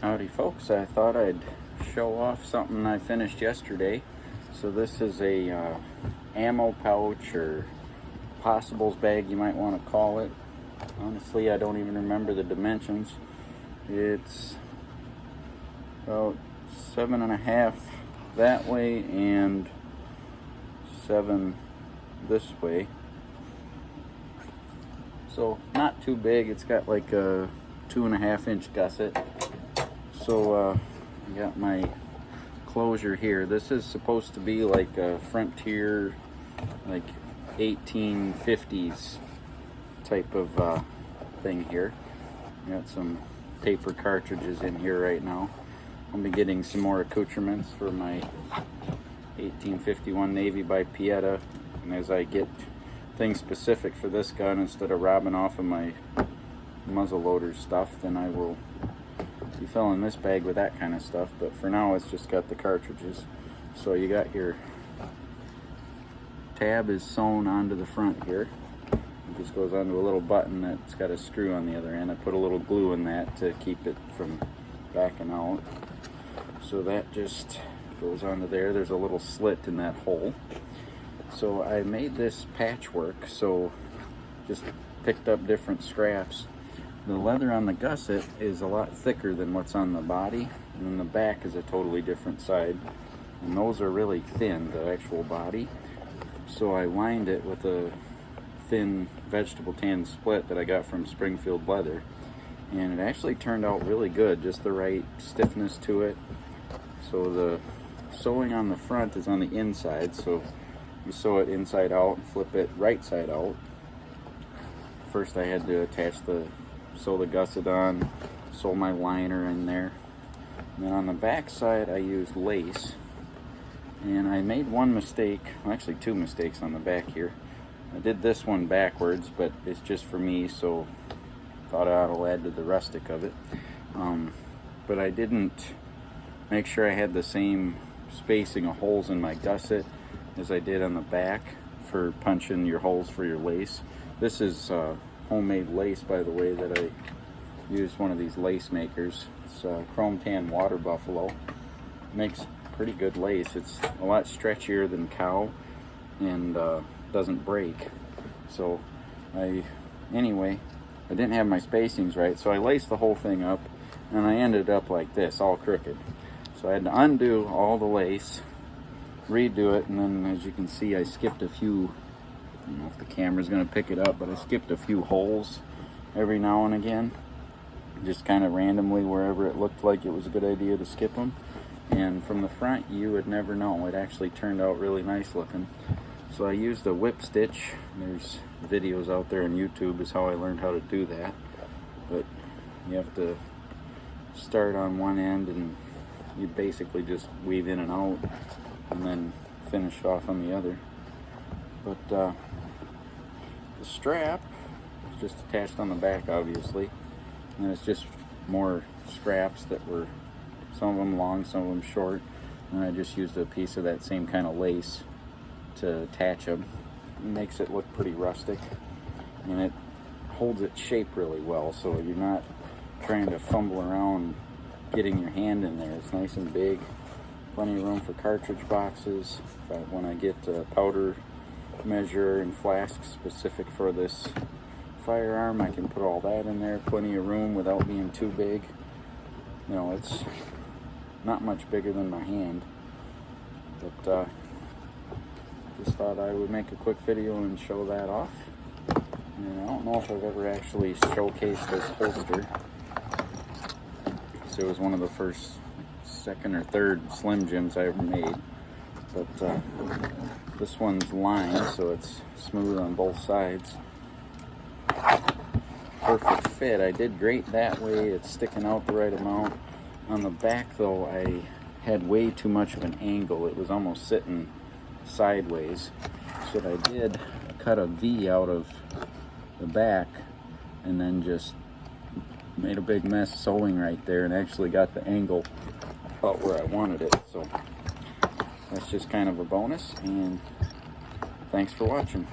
Howdy folks, I thought I'd show off something I finished yesterday. So this is a ammo pouch or possibles bag, you might want to call it. Honestly, I don't even remember the dimensions. It's about 7.5 that way and 7 this way. So not too big. It's got like a 2.5-inch gusset. So I got my closure here. This is supposed to be like a Frontier, like 1850s type of thing here. Got some paper cartridges in here right now. I'll be getting some more accoutrements for my 1851 Navy by Pieta, and as I get things specific for this gun, instead of robbing off of my muzzleloader stuff, then I will be filling this bag with that kind of stuff. But for now, it's just got the cartridges. So you got your tab is sewn onto the front here. It just goes onto a little button that's got a screw on the other end. I put a little glue in that to keep it from backing out. So that just goes onto there. There's a little slit in that hole. So I made this patchwork, so just picked up different scraps. The leather on the gusset is a lot thicker than what's on the body, and then the back is a totally different side. And those are really thin, the actual body. So I lined it with a thin vegetable tan split that I got from Springfield Leather. And it actually turned out really good, just the right stiffness to it. So the sewing on the front is on the inside, so you sew it inside out and flip it right side out. First I had to sew the gusset on, sew my liner in there. And then on the back side I used lace. And I made one mistake, well, actually two mistakes on the back here. I did this one backwards, but it's just for me, so thought I ought to add to the rustic of it. But I didn't make sure I had the same spacing of holes in my gusset as I did on the back for punching your holes for your lace. This is homemade lace, by the way, that I used one of these lace makers. It's Chrome Tan Water Buffalo. Makes pretty good lace. It's a lot stretchier than cow and doesn't break. So anyway, I didn't have my spacings right, so I laced the whole thing up and I ended up like this, all crooked. So I had to undo all the lace, redo it, and then as you can see I skipped a few, I don't know if the camera's going to pick it up, but I skipped a few holes every now and again, just kind of randomly wherever it looked like it was a good idea to skip them. And from the front you would never know, it actually turned out really nice looking. So I used a whip stitch. There's videos out there on YouTube is how I learned how to do that, but you have to start on one end and you basically just weave in and out and then finish off on the other. But the strap is just attached on the back, obviously, and it's just more scraps that were, some of them long, some of them short, and I just used a piece of that same kind of lace to attach them. It makes it look pretty rustic, and it holds its shape really well, so you're not trying to fumble around getting your hand in there. It's nice and big, plenty of room for cartridge boxes. When I get a powder measure and flask specific for this firearm, I can put all that in there, plenty of room without being too big. You know, it's not much bigger than my hand, but just thought I would make a quick video and show that off. And I don't know if I've ever actually showcased this holster. So it was one of the first, second or third Slim Jims I ever made. But this one's lined, so it's smooth on both sides. Perfect fit. I did great that way. It's sticking out the right amount. On the back though, I had way too much of an angle. It was almost sitting sideways. So what I did, cut a V out of the back and then just made a big mess sewing right there and actually got the angle about where I wanted it. So that's just kind of a bonus, and thanks for watching.